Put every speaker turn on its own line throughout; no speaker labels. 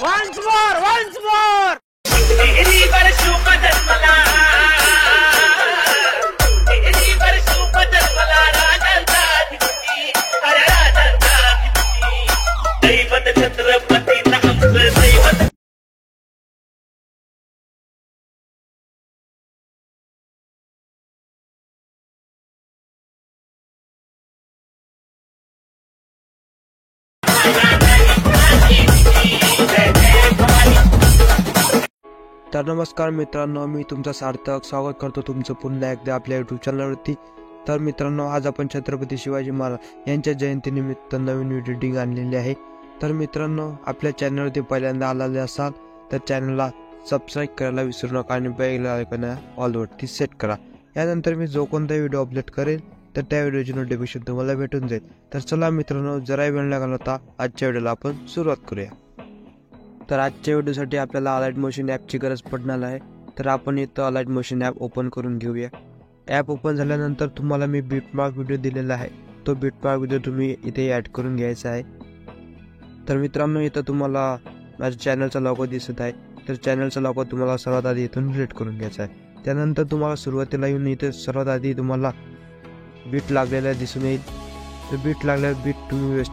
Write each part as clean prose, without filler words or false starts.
once more.
तर नमस्कार मित्रांनो, मी तुमचं सार्थक स्वागत करतो तुमचं पुन्हा एकदा आपल्या यूट्यूब चॅनलवरती। तर मित्रांनो, आज आपण छत्रपती शिवाजी महाराज यांच्या जयंतीनिमित्त नवीन व्हिडिओ आणलेली आहे। तर मित्रांनो, आपल्या चॅनलवरती पहिल्यांदा आलेले असाल तर चॅनलला सबस्क्राईब करायला विसरू नका आणि बेल आयकॉन ऑलवरती सेट करा। यानंतर मी जो कोणता व्हिडिओ अपलोड करेल तर त्या व्हिडिओची नोटिफिकेशन तुम्हाला भेटून जाईल। तर चला मित्रांनो, जरा वेळ न घालवता आजच्या व्हिडिओला आपण सुरुवात करूया। तर आजच्या व्हिडिओसाठी आपल्याला अलाइट मोशन ॲपची गरज पडणार आहे। तर आपण इथं अलाइट मोशन ॲप ओपन करून घेऊया। ॲप ओपन झाल्यानंतर तुम्हाला मी बिटमार्क व्हिडिओ दिलेला आहे, तो बिटमार्क व्हिडिओ तुम्ही इथे ॲड करून घ्यायचा आहे। तर मित्रांनो, इथं तुम्हाला माझ्या चॅनलचा लोगो दिसत आहे, तर चॅनलचा लोगो तुम्हाला सर्वात आधी इथून डिलीट करून घ्यायचा आहे। त्यानंतर तुम्हाला सुरुवातीला येऊन इथे सर्वात आधी तुम्हाला बीट लागलेला दिसून येईल। तर बीट लागलेला बीट तुम्ही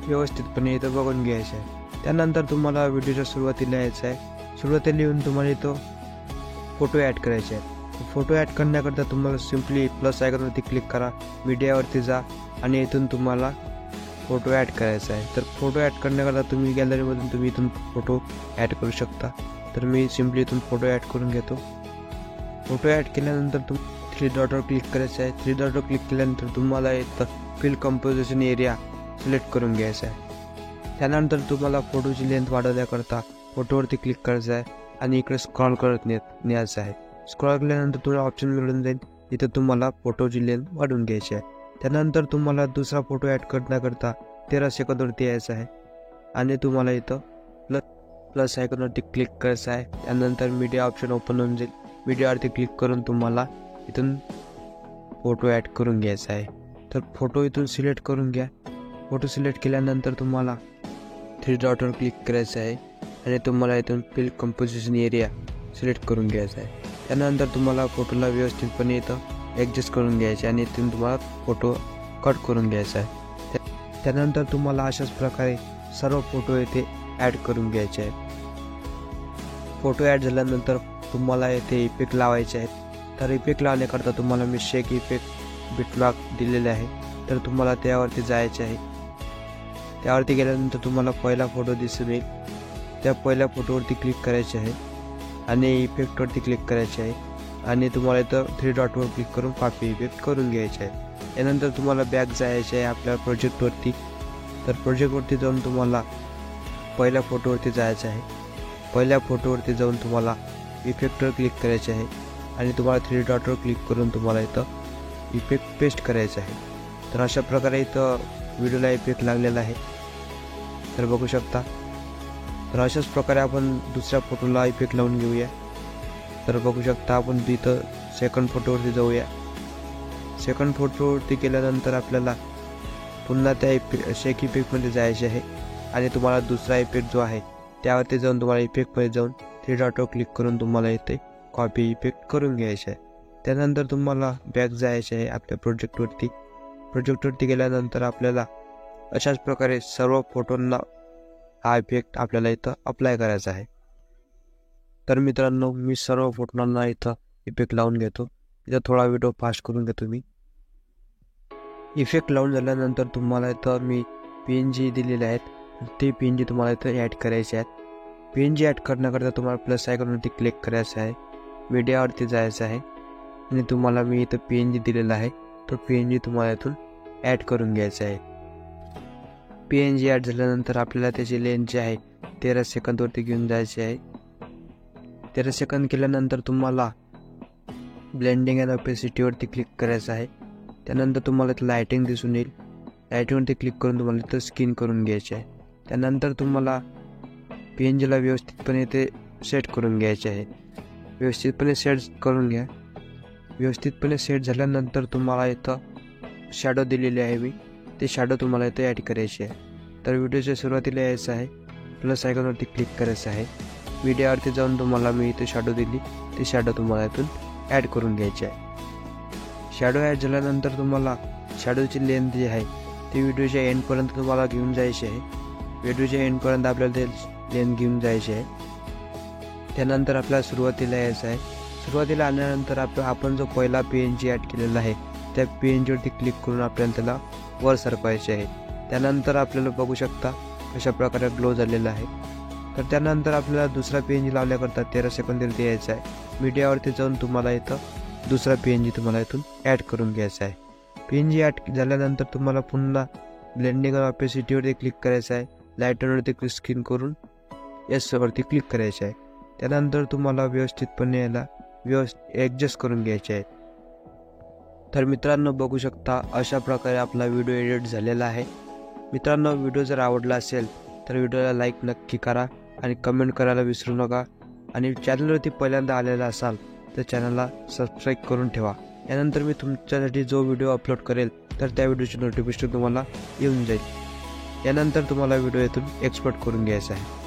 व्यवस्थितपणे इथं बघून घ्यायचं आहे। त्यानंतर तुम्हाला व्हिडिओच्या सुरुवातीला यायचं आहे। सुरुवातीला येऊन तुम्हाला इथं फोटो ॲड करायचे आहे। फोटो ॲड करण्याकरता तुम्हाला सिम्पली प्लस आयकॉनवरती क्लिक करा, मीडियावरती जा आणि इथून तुम्हाला फोटो ॲड करायचा आहे। तर फोटो ॲड करण्याकरता तुम्ही गॅलरीमधून तुम्ही इथून फोटो ॲड करू शकता। तर मी सिम्पली इथून फोटो ॲड करून घेतो। फोटो ॲड केल्यानंतर तुम्ही 3 डॉटवर क्लिक करायचं आहे। 3 डॉटवर क्लिक केल्यानंतर तुम्हाला इथं फिल कंपोजिशन एरिया सिलेक्ट करून घ्यायचा आहे। त्यानंतर तुम्हाला फोटोची लेंथ वाढवण्याकरता फोटोवरती क्लिक करायचं आहे आणि इकडे स्क्रॉल करत न्यायचं आहे। स्क्रॉल केल्यानंतर तुम्हाला ऑप्शन मिळून जाईल, इथं तुम्हाला फोटोची लेंथ वाढवून घ्यायची आहे। त्यानंतर तुम्हाला दुसरा फोटो ॲड करण्याकरता 13 सेकंदवरती यायचं आहे आणि तुम्हाला इथं प्लस आयकॉनवरती क्लिक करायचं आहे। त्यानंतर मीडिया ऑप्शन ओपन होऊन जाईल, मीडियावरती क्लिक करून तुम्हाला इथून फोटो ॲड करून घ्यायचा आहे। तर फोटो इथून सिलेक्ट करून घ्या। फोटो सिलेक्ट केल्यानंतर तुम्हाला 3 डॉटवर क्लिक करायचं आहे आणि तुम्हाला इथून फिल कंपोजिशन एरिया सिलेक्ट करून घ्यायचा आहे। त्यानंतर तुम्हाला फोटोला व्यवस्थितपणे इथं ॲडजस्ट करून घ्यायचे आणि इथून तुम्हाला फोटो कट करून घ्यायचा आहे। त्यानंतर तुम्हाला अशाच प्रकारे सर्व फोटो इथे ॲड करून घ्यायचे आहेत। फोटो ॲड झाल्यानंतर तुम्हाला इथे इफेक्ट लावायचे आहेत। तर इफेक्ट लावण्याकरता तुम्हाला मी शेक इफेक्ट बिटमार्क दिलेले आहे, तर तुम्हाला त्यावरती जायचे आहे। त्यावरती गेल्यानंतर तुम्हाला पहिला फोटो दिसून येईल, त्या पहिल्या फोटोवरती क्लिक करायचे आहे आणि इफेक्टवरती क्लिक करायचे आहे आणि तुम्हाला इथं 3 डॉटवर क्लिक करून कॉपी इफेक्ट करून घ्यायचे आहे। यानंतर तुम्हाला बॅक जायचे आहे आपल्या प्रोजेक्टवरती। तर प्रोजेक्टवरती जाऊन तुम्हाला पहिल्या फोटोवरती जायचं आहे। पहिल्या फोटोवरती जाऊन तुम्हाला इफेक्टवर क्लिक करायचे आहे आणि तुम्हाला 3 डॉटवर क्लिक करून तुम्हाला इथं इफेक्ट पेस्ट करायचं आहे। तर अशा प्रकारे इथं व्हिडिओला इफेक्ट लागलेला आहे, तर बघू शकता। तर अशाच प्रकारे आपण दुसऱ्या फोटोला इफेक्ट लावून घेऊया। तर बघू शकता, आपण इथं सेकंड फोटोवरती जाऊया। सेकंड फोटोवरती गेल्यानंतर आपल्याला पुन्हा त्या शेक इफेक्टमध्ये जायचे आहे आणि तुम्हाला दुसरा इफेक्ट जो आहे त्यावरती जाऊन तुम्हाला इफेक्टमध्ये जाऊन 3 डॉटवर क्लिक करून तुम्हाला इथे कॉपी इफेक्ट करून घ्यायचे आहे। त्यानंतर तुम्हाला बॅक जायचे आहे आपल्या प्रोजेक्टवरती गेल्यानंतर आपल्याला अशाच प्रकारे सर्व फोटोंना हा इफेक्ट आपल्याला इथं अप्लाय करायचा आहे। तर मित्रांनो, मी सर्व फोटोंना इथं इफेक्ट लावून घेतो। इथं थोडा व्हिडिओ फास्ट करून घेतो मी। इफेक्ट लावून झाल्यानंतर तुम्हाला इथं मी PNG दिलेले आहेत, ते PNG तुम्हाला इथं ॲड करायचे आहेत। PNG ॲड करण्याकरता तुम्हाला प्लस आयकॉनवरती क्लिक करायचं आहे, मीडियावरती जायचं आहे आणि तुम्हाला मी इथं PNG दिलेला आहे, तो PNG तुम्हाला इथून ॲड करून घ्यायचा आहे। PNG ॲड झाल्यानंतर आपल्याला त्याची लेंथ जी आहे 13 सेकंदवरती घेऊन जायची आहे। 13 सेकंद केल्यानंतर तुम्हाला ब्लेंडिंग अँड ऑपेसिटीवरती क्लिक करायचं आहे। त्यानंतर तुम्हाला इथं लायटिंग दिसून येईल, लायटिंगवरती क्लिक करून तुम्हाला इथं स्किन करून घ्यायचे आहे। त्यानंतर तुम्हाला PNGला व्यवस्थितपणे ते सेट करून घ्यायचे आहे। व्यवस्थितपणे सेट करून घ्या। व्यवस्थितपणे सेट झाल्यानंतर तुम्हाला इथं शॅडो दिलेले आहे मी, ते शॅडो तुम्हाला इथे ॲड करायचे आहे। तर व्हिडिओच्या सुरुवातीला यायचं आहे प्लस आयकॉनवरती क्लिक करायचं आहे. मीडियावरती जाऊन तुम्हाला मी इथे शॅडो दिली, ती शॅडो तुम्हाला इथून ॲड करून घ्यायची आहे. शॅडो ॲड झाल्यानंतर तुम्हाला शॅडोची लेंथ जी आहे ती व्हिडिओच्या एंडपर्यंत तुम्हाला घेऊन जायची आहे. व्हिडिओच्या एंडपर्यंत आपल्याला ते लेंथ घेऊन जायची आहे. त्यानंतर आपल्याला सुरुवातीला यायचं आहे. सुरुवातीला आल्यानंतर आपण जो पहिला PNG ॲड केलेला आहे त्या PNGवरती क्लिक करून आपल्याला त्याला वर सरकवायचे आहे. त्यानंतर आपल्याला बघू शकता कशा प्रकारे ग्लो झालेला आहे. तर त्यानंतर आपल्याला दुसरा PNG लावल्याकरता 13 सेकंदवरती यायचा आहे. मीडियावरती जाऊन तुम्हाला इथं दुसरा PNG तुम्हाला इथून ॲड करून घ्यायचा आहे. PNG ॲड झाल्यानंतर तुम्हाला पुन्हा ब्लेंडिंग आणि ऑपेसिटीवरती क्लिक करायचं आहे. लायटरवरती स्क्रीन करून वरती क्लिक करायचे आहे. त्यानंतर तुम्हाला व्यवस्थितपणे याला ॲडजस्ट करून घ्यायचे आहे. तर मित्रांनो बघू शकता अशा प्रकारे आपला व्हिडिओ एडिट झालेला आहे. मित्रांनो व्हिडिओ जर आवडला असेल तर व्हिडिओला लाईक नक्की करा आणि कमेंट करायला विसरू नका. आणि चॅनलवरती पहिल्यांदा आलेला असाल तर चॅनलला सबस्क्राईब करून ठेवा. यानंतर मी तुमच्यासाठी जो व्हिडिओ अपलोड करेल तर त्या व्हिडिओची नोटिफिकेशन तुम्हाला येऊन जाईल. यानंतर तुम्हाला व्हिडिओ इथून एक्सपोर्ट करून घ्यायचा आहे.